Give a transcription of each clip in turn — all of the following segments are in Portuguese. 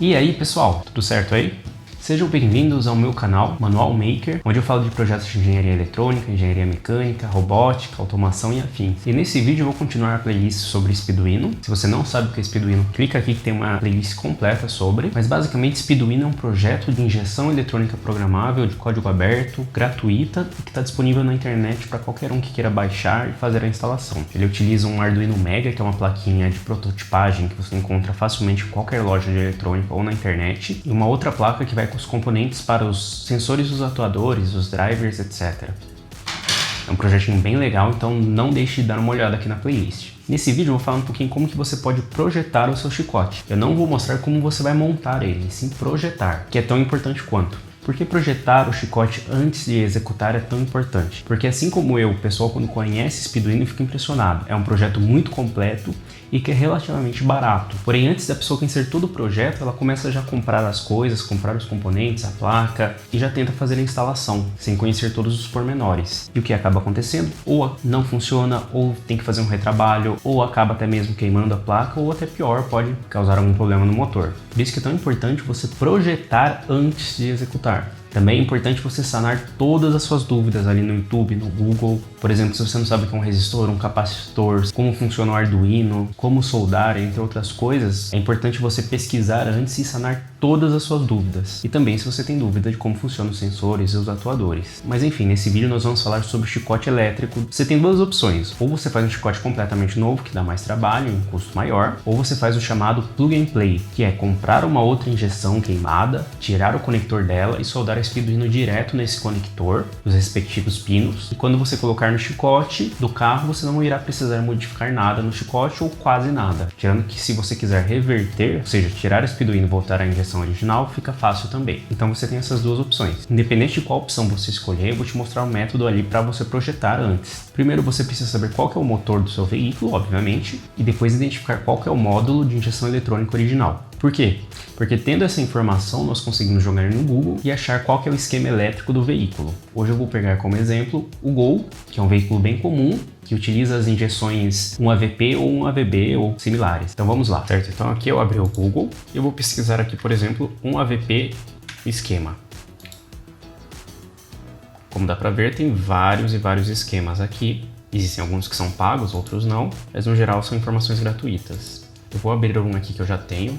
E aí pessoal, tudo certo aí? Sejam bem-vindos ao meu canal Manual Maker, onde eu falo de projetos de engenharia eletrônica, engenharia mecânica, robótica, automação e afins. E nesse vídeo eu vou continuar a playlist sobre Speeduino. Se você não sabe o que é Speeduino, clica aqui que tem uma playlist completa sobre. Mas basicamente Speeduino é um projeto de injeção eletrônica programável de código aberto, gratuita e que está disponível na internet para qualquer um que queira baixar e fazer a instalação. Ele utiliza um Arduino Mega, que é uma plaquinha de prototipagem que você encontra facilmente em qualquer loja de eletrônica ou na internet, e uma outra placa que vai com os componentes para os sensores dos atuadores, os drivers, etc. É um projetinho bem legal, então não deixe de dar uma olhada aqui na playlist. Nesse vídeo eu vou falar um pouquinho como que você pode projetar o seu chicote. Eu não vou mostrar como você vai montar ele, sim projetar, que é tão importante quanto. Por que projetar o chicote antes de executar é tão importante? Porque assim como eu, o pessoal quando conhece Speeduino fica impressionado. É um projeto muito completo e que é relativamente barato. Porém, antes da pessoa conhecer todo o projeto, ela começa já a comprar as coisas, comprar os componentes, a placa e já tenta fazer a instalação, sem conhecer todos os pormenores. E o que acaba acontecendo? Ou não funciona, ou tem que fazer um retrabalho, ou acaba até mesmo queimando a placa, ou até pior, pode causar algum problema no motor. Por isso que é tão importante você projetar antes de executar. Também é importante você sanar todas as suas dúvidas ali no YouTube, no Google. Por exemplo, se você não sabe o que é um resistor, um capacitor, como funciona o Arduino, como soldar, entre outras coisas, é importante você pesquisar antes e sanar todas as suas dúvidas. E também se você tem dúvida de como funcionam os sensores e os atuadores. Mas enfim, nesse vídeo nós vamos falar sobre o chicote elétrico. Você tem duas opções. Ou você faz um chicote completamente novo, que dá mais trabalho e um custo maior, ou você faz o chamado plug and play, que é comprar uma outra injeção queimada, tirar o conector dela e soldar a Speeduino direto nesse conector, os respectivos pinos, e quando você colocar no chicote do carro, você não irá precisar modificar nada no chicote ou quase nada. Tirando que se você quiser reverter, ou seja, tirar a Speeduino e voltar à injeção original, fica fácil também. Então você tem essas duas opções. Independente de qual opção você escolher, eu vou te mostrar um método ali para você projetar antes. Primeiro você precisa saber qual que é o motor do seu veículo, obviamente, e depois identificar qual que é o módulo de injeção eletrônica original. Por quê? Porque tendo essa informação, nós conseguimos jogar no Google e achar qual que é o esquema elétrico do veículo. Hoje eu vou pegar como exemplo o Gol, que é um veículo bem comum, que utiliza as injeções 1AVP ou 1AVB ou similares. Então vamos lá, certo? Então aqui eu abri o Google e eu vou pesquisar aqui, por exemplo, 1AVP esquema. Como dá para ver, tem vários e vários esquemas aqui. Existem alguns que são pagos, outros não, mas no geral são informações gratuitas. Eu vou abrir um aqui que eu já tenho.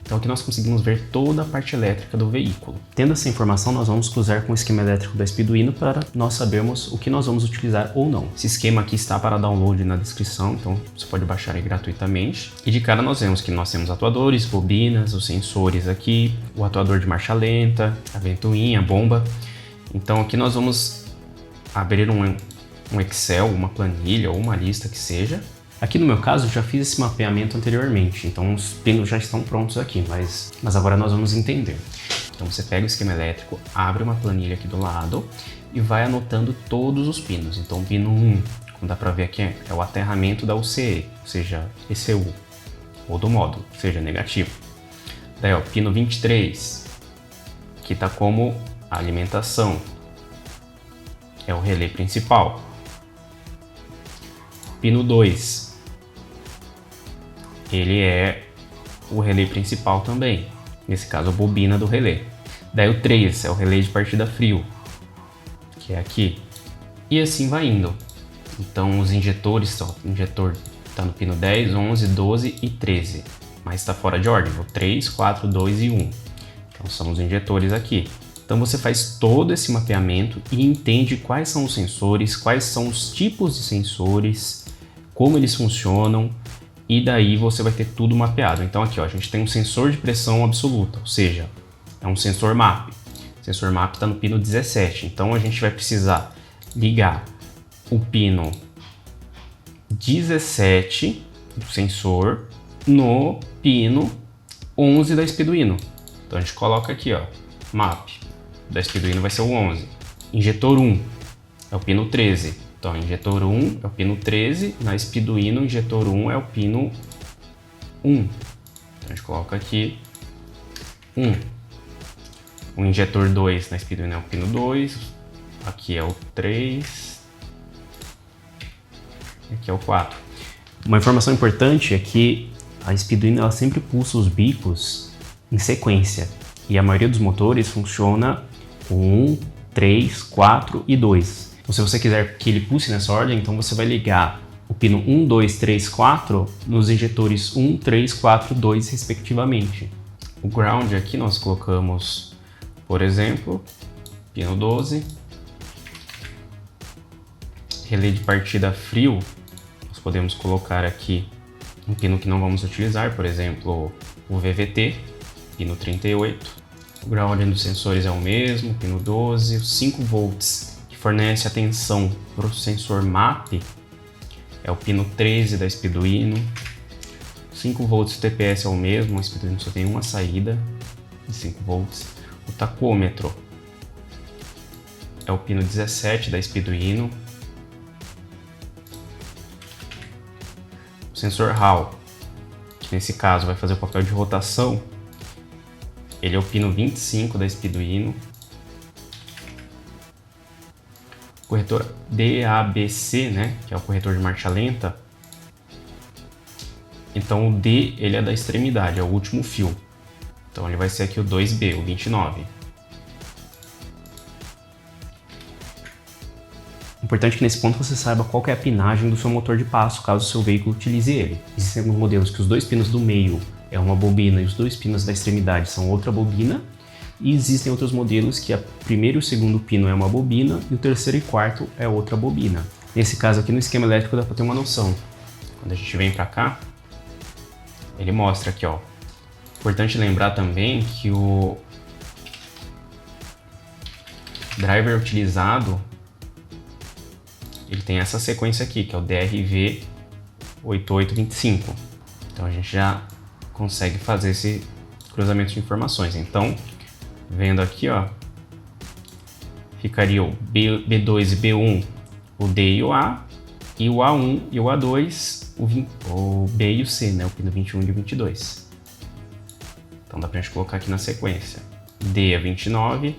Então aqui nós conseguimos ver toda a parte elétrica do veículo. Tendo essa informação, nós vamos cruzar com o esquema elétrico da Speeduino para nós sabermos o que nós vamos utilizar ou não. Esse esquema aqui está para download na descrição, então você pode baixar aí gratuitamente. E de cara nós vemos que nós temos atuadores, bobinas, os sensores aqui, o atuador de marcha lenta, a ventoinha, a bomba. Então aqui nós vamos abrir um Excel, uma planilha ou uma lista que seja. Aqui no meu caso, eu já fiz esse mapeamento anteriormente, então os pinos já estão prontos aqui, mas agora nós vamos entender. Então você pega o esquema elétrico, abre uma planilha aqui do lado e vai anotando todos os pinos. Então o pino 1, como dá para ver aqui, é o aterramento da UCE, ou seja, ECU, ou do módulo, seja negativo. Daí ó, pino 23, que está como alimentação, é o relé principal. Pino 2, ele é o relé principal também, nesse caso a bobina do relé. Daí o 3 é o relé de partida frio, que é aqui, e assim vai indo. Então os injetores, ó, o injetor está no pino 10, 11, 12 e 13, mas está fora de ordem, o 3, 4, 2 e 1. Então são os injetores aqui. Então você faz todo esse mapeamento e entende quais são os sensores, quais são os tipos de sensores, como eles funcionam, e daí você vai ter tudo mapeado. Então aqui ó, a gente tem um sensor de pressão absoluta, ou seja, é um sensor MAP. O sensor MAP está no pino 17, então a gente vai precisar ligar o pino 17 do sensor no pino 11 da Speeduino. Então a gente coloca aqui ó, MAP da Speeduino vai ser o 11. Injetor 1 é o pino 13. Então, injetor 1 é o pino 13, na Speeduino, injetor 1 é o pino 1. Então, a gente coloca aqui 1. O injetor 2 na Speeduino é o pino 2, aqui é o 3, e aqui é o 4. Uma informação importante é que a Speeduino ela sempre pulsa os bicos em sequência. E a maioria dos motores funciona com 1, 3, 4 e 2. Então se você quiser que ele pulse nessa ordem, então você vai ligar o pino 1, 2, 3, 4 nos injetores 1, 3, 4, 2 respectivamente. O ground aqui nós colocamos, por exemplo, pino 12. Relé de partida frio, nós podemos colocar aqui um pino que não vamos utilizar, por exemplo, o VVT, pino 38. O ground dos sensores é o mesmo, pino 12. Os 5 volts que fornece a tensão para o sensor MAP é o pino 13 da Speeduino. 5 volts TPS é o mesmo, a Speeduino só tem uma saída de 5 volts. O tacômetro é o pino 17 da Speeduino. O sensor Hall, que nesse caso vai fazer o papel de rotação, ele é o pino 25 da Speeduino. O corretor DABC, né, que é o corretor de marcha lenta. Então o D ele é da extremidade, é o último fio. Então ele vai ser aqui o 2B, o 29. Importante que nesse ponto você saiba qual que é a pinagem do seu motor de passo, caso o seu veículo utilize ele. Existem alguns modelos que os 2 pinos do meio é uma bobina e os 2 pinos da extremidade são outra bobina. E existem outros modelos que o primeiro e o segundo pino é uma bobina e o terceiro e quarto é outra bobina. Nesse caso aqui no esquema elétrico dá para ter uma noção. Quando a gente vem para cá, ele mostra aqui, ó. Importante lembrar também que o driver utilizado ele tem essa sequência aqui, que é o DRV 8825. Então a gente já consegue fazer esse cruzamento de informações. Então, vendo aqui, ó, ficaria o B2 e B1, o D e o A, e o A1 e o A2, o B e o C, né, o pino 21 e o 22. Então dá pra gente colocar aqui na sequência. D é 29,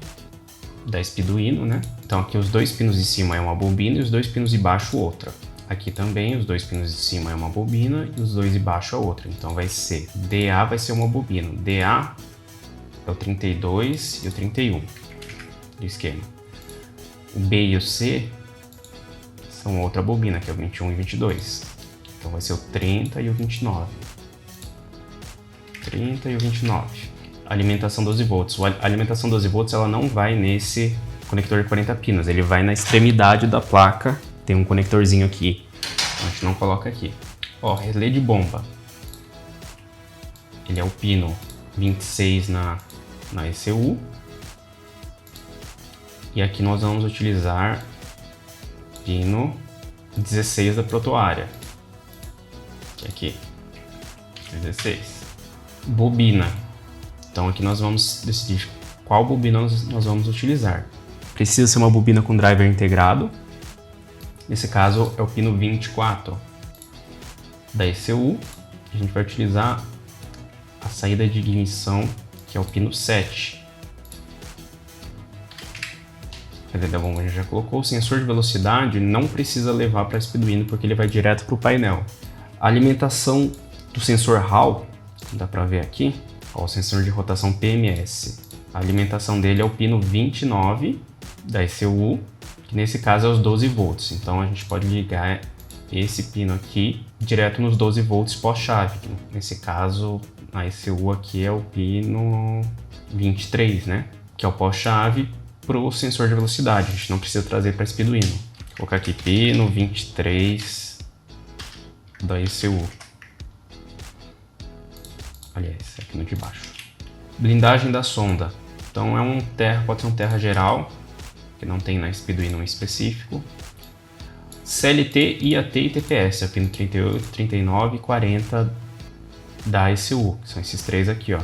da Speeduino, né? Então aqui os 2 pinos de cima é uma bobina e os 2 pinos de baixo outra. Aqui também os 2 pinos de cima é uma bobina e os 2 de baixo é outra. Então vai ser DA vai ser uma bobina. DA é o 32 e o 31 do esquema. O B e o C são outra bobina, que é o 21 e 22. Então vai ser o 30 e o 29. 30 e o 29. Alimentação 12 volts. A alimentação 12 volts ela não vai nesse conector de 40 pinos, ele vai na extremidade da placa, tem um conectorzinho aqui, a gente não coloca aqui. Ó, relé de bomba, ele é o pino 26 na ECU, e aqui nós vamos utilizar pino 16 da protoárea, aqui, 16. Bobina. Então aqui nós vamos decidir qual bobina nós vamos utilizar. Precisa ser uma bobina com driver integrado. Nesse caso é o pino 24 da ECU. A gente vai utilizar a saída de ignição, que é o pino 7. A da bomba a gente já colocou. O sensor de velocidade não precisa levar para a Speeduino porque ele vai direto para o painel. A alimentação do sensor Hall, dá para ver aqui. Ó, o sensor de rotação PMS. A alimentação dele é o pino 29 da ECU, que nesse caso é os 12 volts. Então a gente pode ligar esse pino aqui direto nos 12 volts pós-chave. Nesse caso, a ECU aqui é o pino 23, né? Que é o pós-chave para o sensor de velocidade. A gente não precisa trazer para a Speeduino. Vou colocar aqui pino 23 da ECU. Aliás, aqui no de baixo. Blindagem da sonda. Então pode ser um terra geral, que não tem na Speeduino específico. CLT, IAT e TPS, é o pino 38, 39 e 40 da ECU, que são esses três aqui, ó.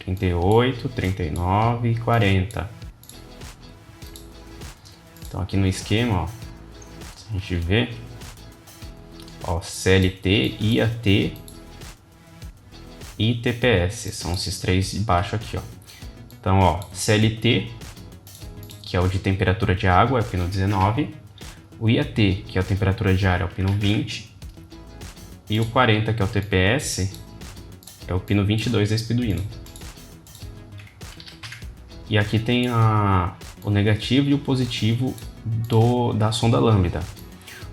38, 39 e 40. Então aqui no esquema, ó, se a gente vê, ó, CLT, IAT e TPS, são esses três de baixo aqui, ó. Então, ó, CLT, que é o de temperatura de água, é o pino 19. O IAT, que é a temperatura de ar, é o pino 20. E o 40, que é o TPS, é o pino 22 da Speeduino. E aqui tem o negativo e o positivo da sonda lambda.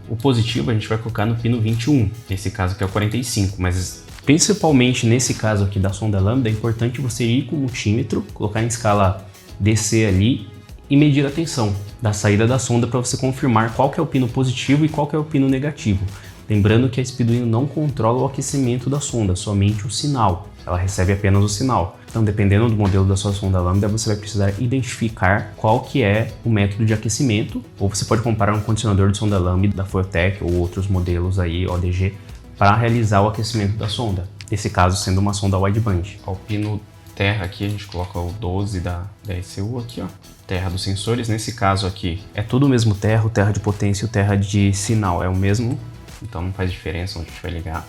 O positivo a gente vai colocar no pino 21, nesse caso aqui é o 45, mas principalmente nesse caso aqui da sonda lambda é importante você ir com o multímetro, colocar em escala DC ali e medir a tensão da saída da sonda para você confirmar qual que é o pino positivo e qual que é o pino negativo. Lembrando que a Speeduino não controla o aquecimento da sonda, somente o sinal. Ela recebe apenas o sinal. Então, dependendo do modelo da sua sonda lambda, você vai precisar identificar qual que é o método de aquecimento, ou você pode comparar um condicionador de sonda lambda da Fueltech ou outros modelos aí, ODG, para realizar o aquecimento da sonda. Nesse caso, sendo uma sonda wideband. O pino terra aqui, a gente coloca o 12 da ECU aqui, ó. Terra dos sensores. Nesse caso aqui, é tudo o mesmo terra, o terra de potência e o terra de sinal é o mesmo. Então não faz diferença onde a gente vai ligar.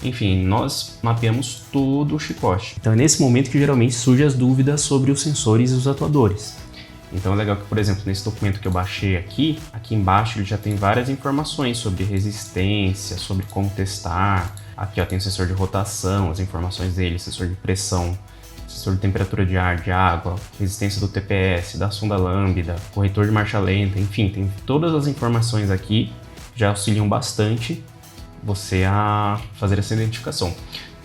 Enfim, nós mapeamos todo o chicote. Então é nesse momento que geralmente surgem as dúvidas sobre os sensores e os atuadores. Então é legal que, por exemplo, nesse documento que eu baixei aqui embaixo ele já tem várias informações sobre resistência, sobre como testar. Aqui ó, tem o sensor de rotação, as informações dele, sensor de pressão, sensor de temperatura de ar, de água, resistência do TPS, da sonda lambda, corretor de marcha lenta, enfim, tem todas as informações aqui, já auxiliam bastante você a fazer essa identificação.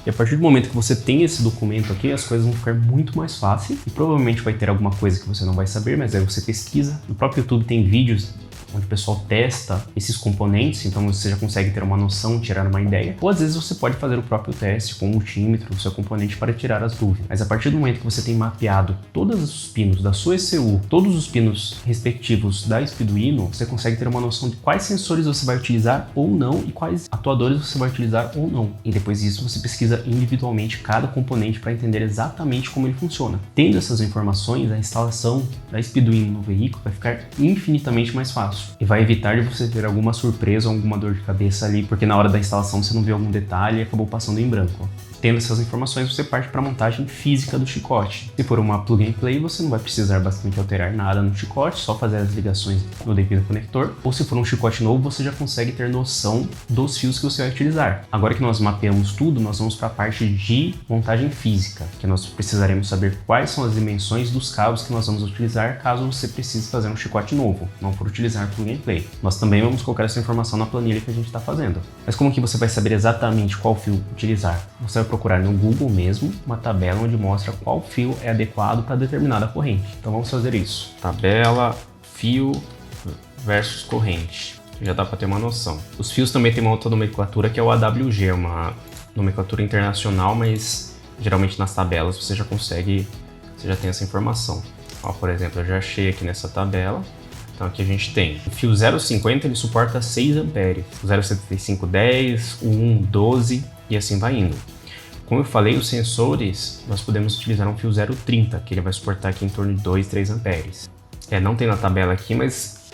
E a partir do momento que você tem esse documento aqui, as coisas vão ficar muito mais fáceis e provavelmente vai ter alguma coisa que você não vai saber, mas aí você pesquisa. No próprio YouTube tem vídeos onde o pessoal testa esses componentes, então você já consegue ter uma noção, tirar uma ideia. Ou às vezes você pode fazer o próprio teste com o multímetro, o seu componente, para tirar as dúvidas. Mas a partir do momento que você tem mapeado todos os pinos da sua ECU, todos os pinos respectivos da Speeduino, você consegue ter uma noção de quais sensores você vai utilizar ou não e quais atuadores você vai utilizar ou não. E depois disso você pesquisa individualmente cada componente para entender exatamente como ele funciona. Tendo essas informações, a instalação da Speeduino no veículo vai ficar infinitamente mais fácil. E vai evitar de você ter alguma surpresa ou alguma dor de cabeça ali, porque na hora da instalação você não viu algum detalhe e acabou passando em branco. Tendo essas informações, você parte para a montagem física do chicote. Se for uma plug and play, você não vai precisar basicamente alterar nada no chicote, só fazer as ligações no devido conector. Ou se for um chicote novo, você já consegue ter noção dos fios que você vai utilizar. Agora que nós mapeamos tudo, nós vamos para a parte de montagem física, que nós precisaremos saber quais são as dimensões dos cabos que nós vamos utilizar caso você precise fazer um chicote novo, não for utilizar plug and play. Nós também vamos colocar essa informação na planilha que a gente está fazendo. Mas como que você vai saber exatamente qual fio utilizar? Você vai procurar no Google mesmo uma tabela onde mostra qual fio é adequado para determinada corrente. Então vamos fazer isso. Tabela, fio versus corrente. Já dá para ter uma noção. Os fios também tem uma outra nomenclatura que é o AWG, uma nomenclatura internacional, mas geralmente nas tabelas você já tem essa informação. Ó, por exemplo, eu já achei aqui nessa tabela. Então aqui a gente tem o fio 0,50, ele suporta 6 amperes, o 0,75 10, o 1 12 e assim vai indo. Como eu falei, os sensores, nós podemos utilizar um fio 0,30, que ele vai suportar aqui em torno de 2, 3 amperes. Não tem na tabela aqui, mas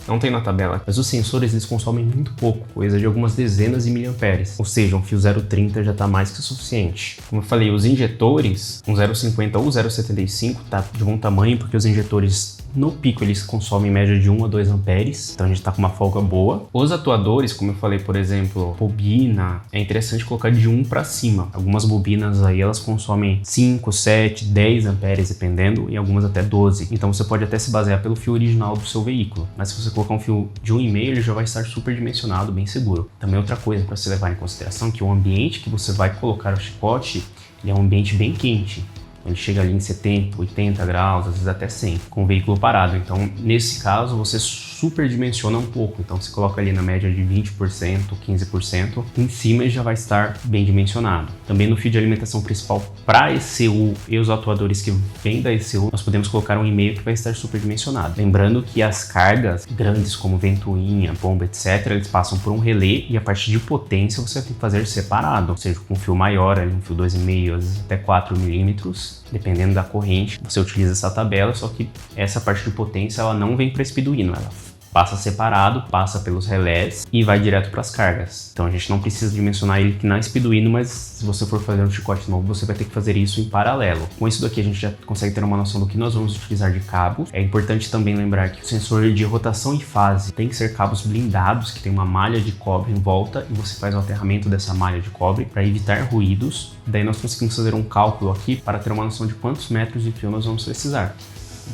os sensores eles consomem muito pouco, coisa de algumas dezenas de miliamperes. Ou seja, um fio 0,30 já está mais que o suficiente. Como eu falei, os injetores, um 0,50 ou 0,75 tá de bom tamanho, porque os injetores no pico eles consomem em média de 1 a 2 amperes, então a gente está com uma folga boa. Os atuadores, como eu falei, por exemplo, bobina, é interessante colocar de 1 para cima. Algumas bobinas aí elas consomem 5, 7, 10 amperes dependendo, e algumas até 12. Então você pode até se basear pelo fio original do seu veículo, mas se você colocar um fio de 1,5, ele já vai estar super dimensionado, bem seguro. Também outra coisa para se levar em consideração é que o ambiente que você vai colocar o chicote, ele é um ambiente bem quente. Ele chega ali em 70, 80 graus, às vezes até 100, com o veículo parado. Então, nesse caso, você superdimensiona um pouco. Então, você coloca ali na média de 20%, 15%. Em cima, ele já vai estar bem dimensionado. Também no fio de alimentação principal para a ECU e os atuadores que vêm da ECU, nós podemos colocar um 1,5 que vai estar superdimensionado. Lembrando que as cargas grandes, como ventoinha, bomba, etc., eles passam por um relé e a parte de potência você vai ter que fazer separado. Ou seja, com um fio maior, ali, um fio 2,5, às vezes até 4 milímetros. Dependendo da corrente, você utiliza essa tabela, só que essa parte de potência ela não vem para Speeduino, ela passa separado, passa pelos relés e vai direto para as cargas. Então a gente não precisa dimensionar ele na Speeduino, mas se você for fazer um chicote novo, você vai ter que fazer isso em paralelo. Com isso daqui a gente já consegue ter uma noção do que nós vamos utilizar de cabo. É importante também lembrar que o sensor de rotação e fase tem que ser cabos blindados, que tem uma malha de cobre em volta, e você faz o aterramento dessa malha de cobre para evitar ruídos. Daí nós conseguimos fazer um cálculo aqui para ter uma noção de quantos metros de fio nós vamos precisar.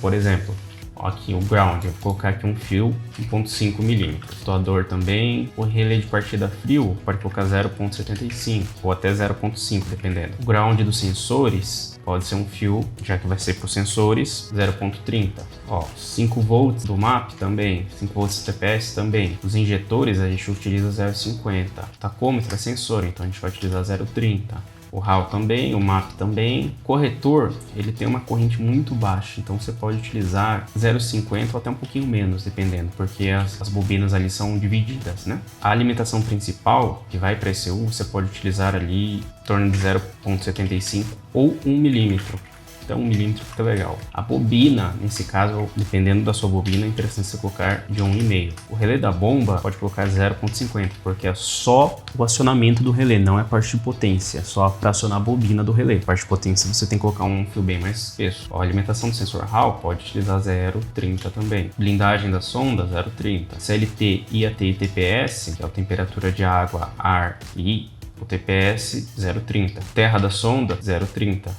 Por exemplo, aqui o ground, eu vou colocar aqui um fio 1.5 mm. Atuador também, o relé de partida frio pode colocar 0.75 ou até 0.5, dependendo. O ground dos sensores pode ser um fio, já que vai ser para os sensores, 0.30. 5 volts do MAP também, 5 volts de TPS também. Os injetores a gente utiliza 0.50. Tacômetro é sensor, então a gente vai utilizar 0.30. O RAL também, o MAP também. Corretor, ele tem uma corrente muito baixa, então você pode utilizar 0,50 ou até um pouquinho menos, dependendo, porque as bobinas ali são divididas, né? A alimentação principal, que vai para ECU, você pode utilizar ali em torno de 0,75 ou 1 milímetro. Então 1 milímetro fica legal. A bobina, nesse caso, dependendo da sua bobina, é interessante você colocar de 1,5. O relé da bomba pode colocar 0,50, porque é só o acionamento do relé, não é a parte de potência, é só para acionar a bobina do relé. A parte de potência você tem que colocar um fio bem mais espesso. A alimentação do sensor RAL pode utilizar 0,30 também. Blindagem da sonda, 0,30. CLT, IAT e TPS, que é a temperatura de água, ar e o TPS, 0,30. Terra da sonda, 0,30.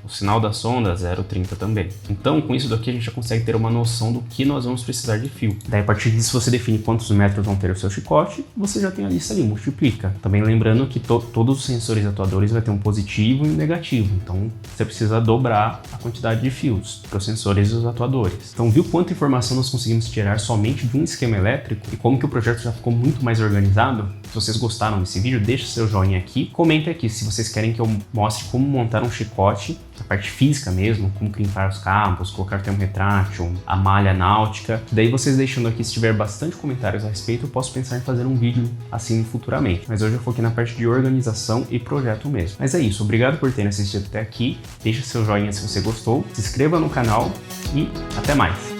O sinal da sonda 0,30 também. Então, com isso daqui a gente já consegue ter uma noção do que nós vamos precisar de fio. Daí, a partir disso, você define quantos metros vão ter o seu chicote, você já tem a lista ali, multiplica. Também lembrando que todos os sensores atuadores vai ter um positivo e um negativo. Então, você precisa dobrar a quantidade de fios para os sensores e os atuadores. Então, viu quanta informação nós conseguimos tirar somente de um esquema elétrico e como que o projeto já ficou muito mais organizado? Se vocês gostaram desse vídeo, deixa seu joinha aqui. Comenta aqui se vocês querem que eu mostre como montar um chicote, a parte física mesmo, como crimpar os cabos, colocar termo retrátil, a malha náutica. Daí vocês deixando aqui, se tiver bastante comentários a respeito, eu posso pensar em fazer um vídeo assim futuramente. Mas hoje eu foquei na parte de organização e projeto mesmo. Mas é isso, obrigado por terem assistido até aqui. Deixa seu joinha se você gostou, se inscreva no canal e até mais!